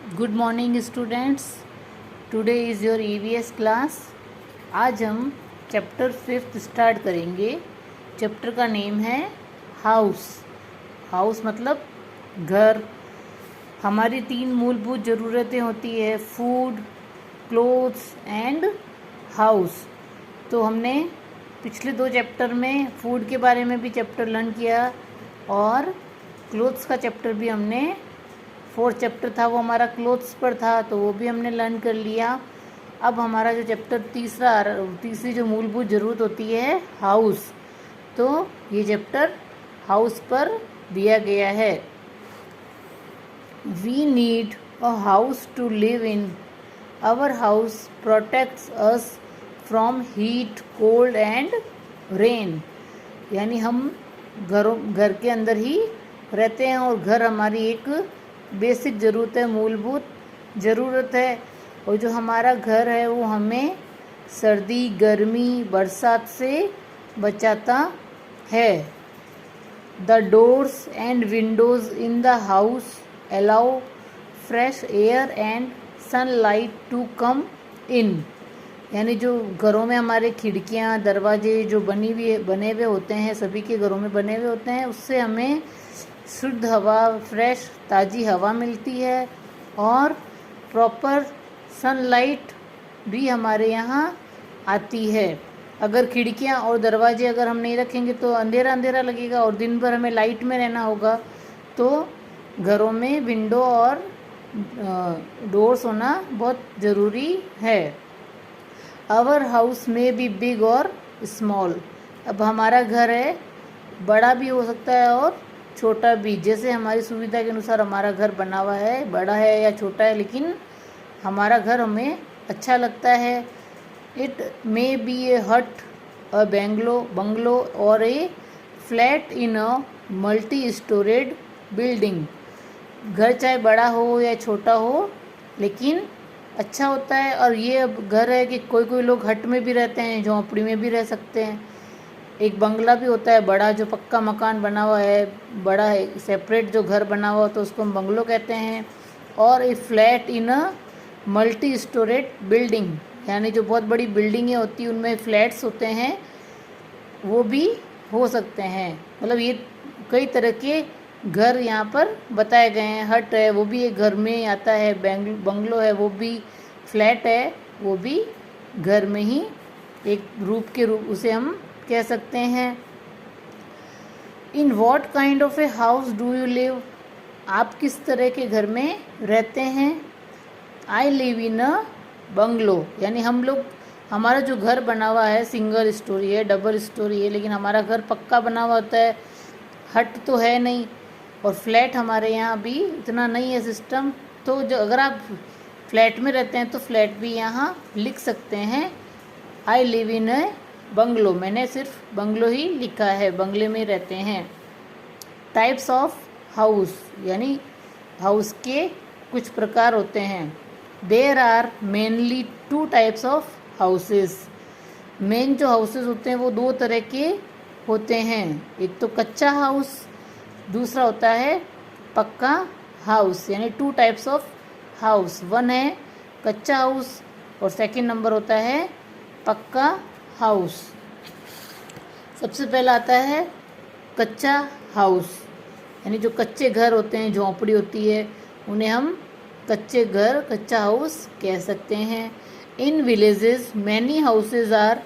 Good morning students. Today is your EVS class. आज हम chapter 5 start करेंगे। Chapter का नेम है हाउस। हाउस मतलब घर। हमारी 3 मूलभूत ज़रूरतें होती है, फूड, क्लोथ्स एंड हाउस। तो हमने पिछले 2 चैप्टर में फूड के बारे में भी चैप्टर लर्न किया और क्लोथ्स का चैप्टर भी हमने 4th चैप्टर था वो हमारा क्लोथ्स पर था, तो वो भी हमने लर्न कर लिया। अब हमारा जो चैप्टर तीसरी जो मूलभूत ज़रूरत होती है हाउस, तो ये चैप्टर हाउस पर दिया गया है। We need a house to live in. Our house protects us from heat, cold and rain. यानी हम घर के अंदर ही रहते हैं और घर हमारी एक बेसिक ज़रूरत है, मूलभूत ज़रूरत है। और जो हमारा घर है वो हमें सर्दी, गर्मी, बरसात से बचाता है। The doors and windows in the house allow fresh air and sunlight to come in. यानी जो घरों में हमारे खिड़कियां, दरवाजे जो बने हुए होते हैं, सभी के घरों में बने हुए होते हैं, उससे हमें शुद्ध हवा, फ्रेश ताज़ी हवा मिलती है और प्रॉपर सनलाइट भी हमारे यहाँ आती है। अगर खिड़कियाँ और दरवाजे अगर हम नहीं रखेंगे तो अंधेरा अंधेरा लगेगा और दिन भर हमें लाइट में रहना होगा। तो घरों में विंडो और डोर्स होना बहुत ज़रूरी है। आवर हाउस में भी बिग और स्मॉल। अब हमारा घर है, बड़ा भी हो सकता है और छोटा भी, जैसे हमारी सुविधा के अनुसार हमारा घर बना हुआ है, बड़ा है या छोटा है, लेकिन हमारा घर हमें अच्छा लगता है। इट मे बी ए हट, अ बंगलो और a flat in a multi storeyed building. घर चाहे बड़ा हो या छोटा हो, लेकिन अच्छा होता है। और ये अब घर है कि कोई कोई लोग हट में भी रहते हैं, झोंपड़ी में भी रह सकते हैं। एक बंगला भी होता है बड़ा, जो पक्का मकान बना हुआ है, बड़ा है, सेपरेट जो घर बना हुआ, तो उसको हम बंगलो कहते हैं। और a flat in a multi storeyed building, यानी जो बहुत बड़ी बिल्डिंगें होती हैं उनमें फ्लैट्स होते हैं, वो भी हो सकते हैं। मतलब ये कई तरह के घर यहाँ पर बताए गए हैं। हट है वो भी एक घर में आता है, बंगलो है वो भी, फ्लैट है वो भी घर में ही एक रूप उसे हम कह सकते हैं। In what kind of a house do you live. आप किस तरह के घर में रहते हैं। I live in a bungalow, यानी हमारा जो घर बना हुआ है सिंगल स्टोरी है, डबल स्टोरी है, लेकिन हमारा घर पक्का बना हुआ होता है, हट तो है नहीं। और फ्लैट हमारे यहाँ भी इतना नहीं है सिस्टम, तो जो अगर आप फ्लैट में रहते हैं तो फ्लैट भी यहाँ लिख सकते हैं। I live in A bungalow, मैंने सिर्फ बंगलो ही लिखा है, बंगले में रहते हैं। टाइप्स ऑफ हाउस, यानी हाउस के कुछ प्रकार होते हैं। There are mainly 2 types of houses. Main जो हाउसेस होते हैं वो 2 तरह के होते हैं। एक तो कच्चा हाउस, दूसरा होता है पक्का हाउस, यानी 2 टाइप्स ऑफ हाउस। 1 है कच्चा हाउस और सेकंड नंबर होता है पक्का हाउस। सबसे पहला आता है कच्चा हाउस, यानी जो कच्चे घर होते हैं, झोंपड़ी होती है, उन्हें हम कच्चे घर, कच्चा हाउस कह सकते हैं। In villages many houses are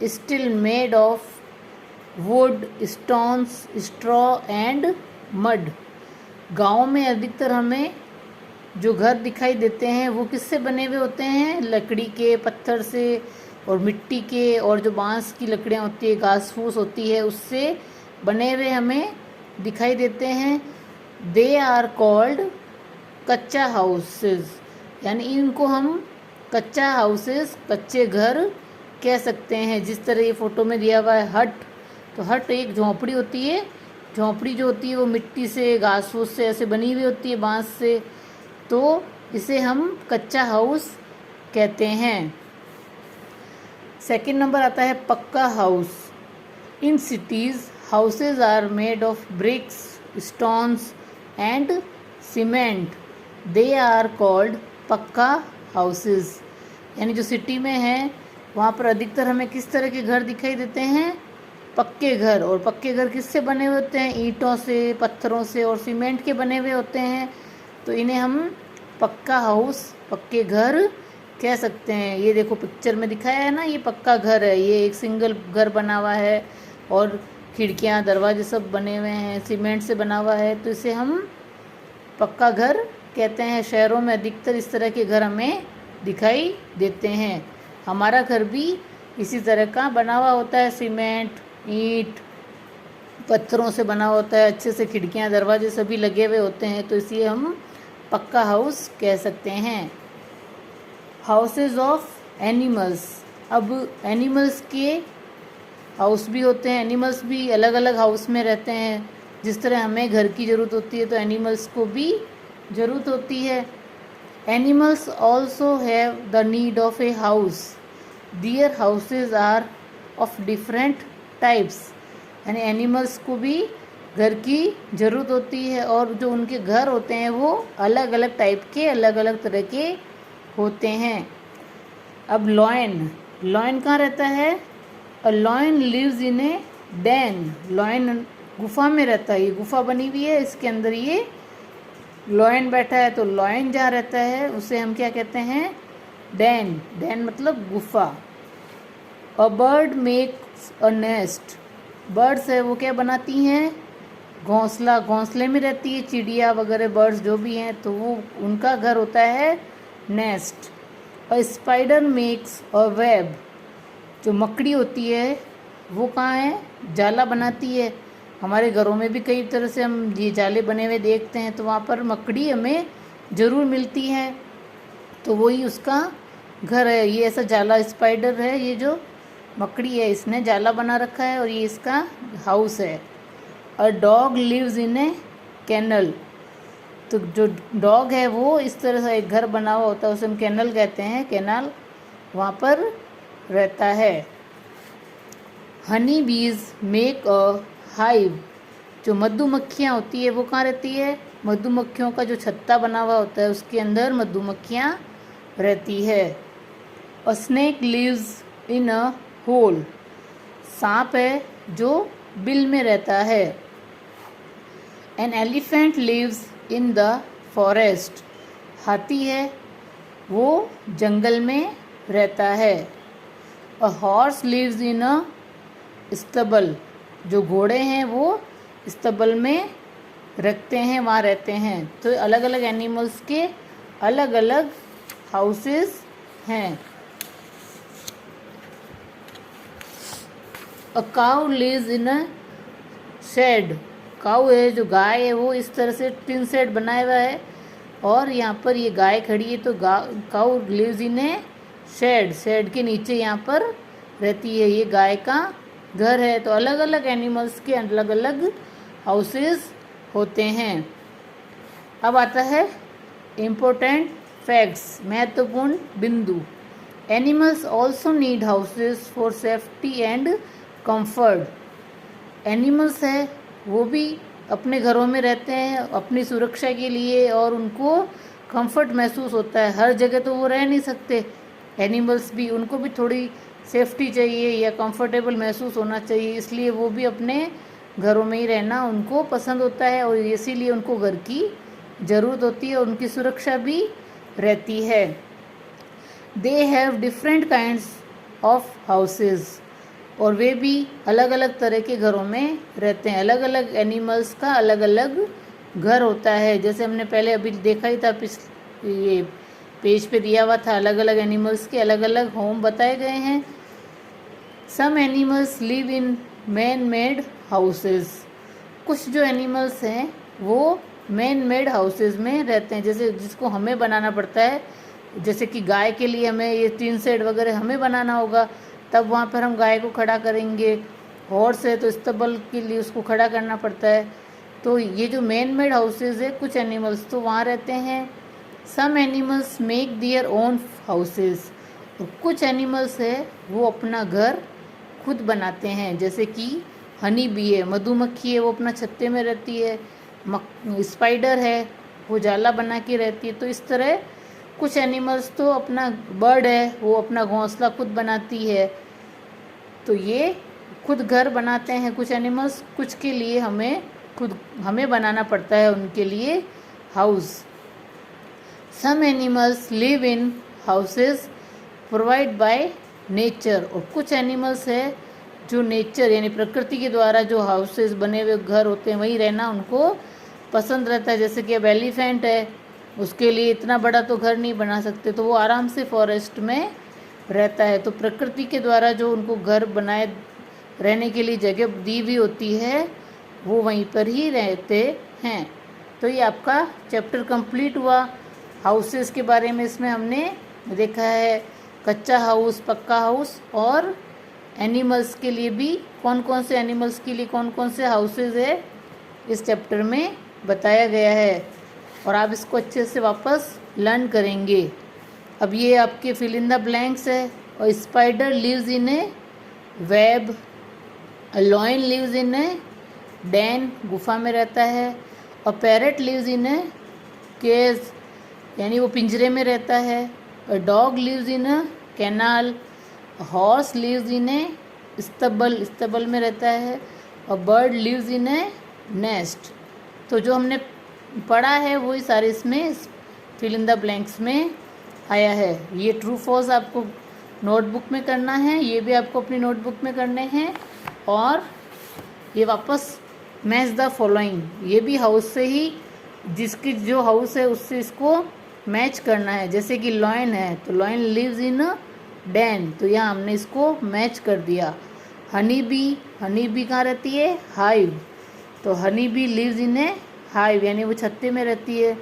still made of wood, stones, straw and mud. गाँव में अधिकतर हमें जो घर दिखाई देते हैं वो किससे बने हुए होते हैं, लकड़ी के, पत्थर से और मिट्टी के, और जो बांस की लकड़ियाँ होती है, घास फूस होती है, उससे बने हुए हमें दिखाई देते हैं। दे आर कॉल्ड कच्चा हाउसेस, यानी इनको हम कच्चा हाउसेस, कच्चे घर कह सकते हैं। जिस तरह ये फ़ोटो में दिया हुआ है हट, तो हट एक झोंपड़ी होती है। झोंपड़ी जो होती है वो मिट्टी से, घास फूस से ऐसे बनी हुई होती है, बांस से, तो इसे हम कच्चा हाउस कहते हैं। सेकंड नंबर आता है pucca house. In cities houses are made of bricks, stones and cement. They are called pucca houses. यानी जो सिटी में है वहाँ पर अधिकतर हमें किस तरह के घर दिखाई देते हैं? पक्के घर। और पक्के घर किससे बने हुए होते हैं? ईंटों से, पत्थरों से और सीमेंट के बने हुए होते हैं। तो इन्हें हम पक्का हाउस, पक्के घर कह सकते हैं। ये देखो पिक्चर में दिखाया है ना, ये पक्का घर है। ये एक सिंगल घर बना हुआ है और खिड़कियाँ, दरवाजे सब बने हुए हैं, सीमेंट से बना हुआ है, तो इसे हम पक्का घर कहते हैं। शहरों में अधिकतर इस तरह के घर हमें दिखाई देते हैं। हमारा घर भी इसी तरह का बना हुआ होता है, सीमेंट, ईंट, पत्थरों से बना होता है। अच्छे से खिड़कियाँ, दरवाजे सभी लगे हुए होते हैं, तो इसलिए हम पक्का हाउस कह सकते हैं। Houses of animals. अब एनिमल्स के हाउस भी होते हैं। एनिमल्स भी अलग अलग हाउस में रहते हैं। जिस तरह हमें घर की ज़रूरत होती है तो एनिमल्स को भी ज़रूरत होती है। Animals also have the need of a house. Their houses are of different types. यानी एनिमल्स को भी घर की ज़रूरत होती है और जो उनके घर होते हैं वो अलग अलग टाइप के, अलग अलग तरह के होते हैं। अब लॉयन कहाँ रहता है? A lion lives in a den. Lion गुफा में रहता है। ये गुफा बनी हुई है, इसके अंदर ये लॉयन बैठा है। तो लॉयन जहाँ रहता है उसे हम क्या कहते हैं? डेन। डेन मतलब गुफा। A bird makes a nest. Birds है वो क्या बनाती हैं? घोंसला। घोंसले में रहती है चिड़िया वगैरह, बर्ड्स जो भी हैं, तो वो उनका घर होता है nest. A spider makes a web. जो मकड़ी होती है वो कहाँ है? जाला बनाती है। हमारे घरों में भी कई तरह से हम ये जाले बने हुए देखते हैं, तो वहाँ पर मकड़ी हमें ज़रूर मिलती है, तो वही उसका घर है। ये ऐसा जाला स्पाइडर है, ये जो मकड़ी है इसने जाला बना रखा है और ये इसका हाउस है। A dog lives in a kennel. तो जो डॉग है वो इस तरह से एक घर बना हुआ होता है, उसे हम कैनल कहते हैं। कैनाल वहाँ पर रहता है। हनी बीज मेक अ हाइव। जो मधुमक्खियाँ होती है वो कहाँ रहती है? मधुमक्खियों का जो छत्ता बना हुआ होता है उसके अंदर मधुमक्खियाँ रहती है। A snake lives in a hole. सांप है जो बिल में रहता है। An elephant lives in the forest. हाथी है वो जंगल में रहता है। A horse lives in a stable. जो घोड़े हैं वो स्टबल में रखते हैं, वहाँ रहते हैं। तो अलग अलग एनिमल्स के अलग अलग हाउसेस हैं। A cow lives in a shed. Cow है जो गाय है वो इस तरह से टिन शेड बनाया हुआ है और यहाँ पर ये गाय खड़ी है, तो cow lives in a shed. Shed के नीचे यहाँ पर रहती है, ये गाय का घर है। तो अलग अलग एनिमल्स के अलग अलग हाउसेस होते हैं। अब आता है इम्पोर्टेंट फैक्ट्स, महत्वपूर्ण बिंदु। Animals also need houses for safety and comfort. Animals है वो भी अपने घरों में रहते हैं अपनी सुरक्षा के लिए और उनको कंफर्ट महसूस होता है। हर जगह तो वो रह नहीं सकते। एनिमल्स भी, उनको भी थोड़ी सेफ्टी चाहिए या कंफर्टेबल महसूस होना चाहिए, इसलिए वो भी अपने घरों में ही रहना उनको पसंद होता है और इसीलिए उनको घर की ज़रूरत होती है और उनकी सुरक्षा भी रहती है। They have different kinds of houses. और वे भी अलग अलग तरह के घरों में रहते हैं। अलग अलग एनिमल्स का अलग अलग घर होता है। जैसे हमने पहले अभी देखा ही था, ये पेज पे दिया हुआ था, अलग अलग एनिमल्स के अलग अलग होम बताए गए हैं। Some animals live in man made houses. कुछ जो एनिमल्स हैं वो मैन मेड हाउसेस में रहते हैं, जैसे जिसको हमें बनाना पड़ता है। जैसे कि गाय के लिए हमें ये टीन शेड वगैरह हमें बनाना होगा, तब वहाँ पर हम गाय को खड़ा करेंगे। हॉर्स है तो स्तबल के लिए उसको खड़ा करना पड़ता है। तो ये जो मैन मेड हाउसेज है, कुछ एनिमल्स तो वहाँ रहते हैं। Some animals make their own houses. और कुछ एनिमल्स है वो अपना घर खुद बनाते हैं, जैसे कि हनी बी है, मधुमक्खी है, वो अपना छत्ते में रहती है। स्पाइडर है वो जाला बना के रहती है। तो इस तरह कुछ एनिमल्स तो अपना बर्ड है वो अपना घोंसला खुद बनाती है, तो ये खुद घर बनाते हैं कुछ एनिमल्स, कुछ के लिए हमें बनाना पड़ता है उनके लिए house. Some animals live in houses provide by nature, और कुछ एनिमल्स है जो नेचर यानी प्रकृति के द्वारा जो हाउसेस बने हुए घर होते हैं वहीं रहना उनको पसंद रहता है। जैसे कि अब एलिफेंट है, उसके लिए इतना बड़ा तो घर नहीं बना सकते, तो वो आराम से फॉरेस्ट में रहता है। तो प्रकृति के द्वारा जो उनको घर बनाए रहने के लिए जगह दी हुई होती है वो वहीं पर ही रहते हैं। तो ये आपका चैप्टर कंप्लीट हुआ हाउसेस के बारे में। इसमें हमने देखा है कच्चा हाउस, पक्का हाउस, और एनिमल्स के लिए भी कौन कौन से एनिमल्स के लिए कौन कौन से हाउसेस है इस चैप्टर में बताया गया है, और आप इसको अच्छे से वापस लर्न करेंगे। अब ये आपके फिल इन द ब्लैंक्स है। और spider lives in a web, lion lives in a den, गुफा में रहता है, और parrot lives in a cage यानी वो पिंजरे में रहता है, और dog lives in a kennel, horse lives in a stable, स्तबल में रहता है, और bird lives in a nest. तो जो हमने पढ़ा है वही सारे इसमें फिल इन द ब्लैंक्स में आया है। ये ट्रू फॉल्स आपको नोटबुक में करना है, ये भी आपको अपनी नोटबुक में करने हैं, और ये वापस मैच द फॉलोइंग, ये भी हाउस से ही जिसकी जो हाउस है उससे इसको मैच करना है। जैसे कि लॉयन है तो लॉयन लिव्स इन डेन, तो यहाँ हमने इसको मैच कर दिया। हनी बी, हनी बी कहाँ रहती है? हाइव, तो honey bee lives in a hive यानी वो छत्ते में रहती है।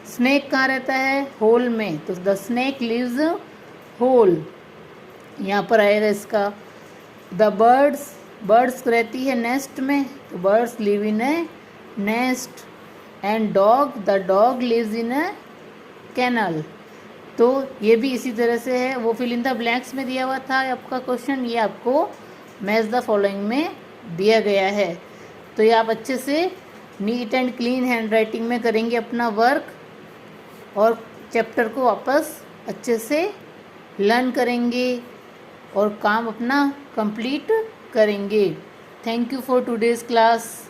स्नेक कहाँ रहता है? होल में, तो द स्नेक लिव्स होल, यहाँ पर आएगा इसका। द बर्ड्स, बर्ड्स रहती है नेस्ट में, तो birds live in a nest. And dog, the dog lives in a kennel. तो ये भी इसी तरह से है, वो फिल इन द ब्लैंक्स में दिया हुआ था आपका क्वेश्चन, ये आपको मैच द फॉलोइंग में दिया गया है। तो ये आप अच्छे से neat and clean hand writing में करेंगे अपना वर्क, और चैप्टर को वापस अच्छे से लर्न करेंगे और काम अपना कंप्लीट करेंगे। Thank you for today's class.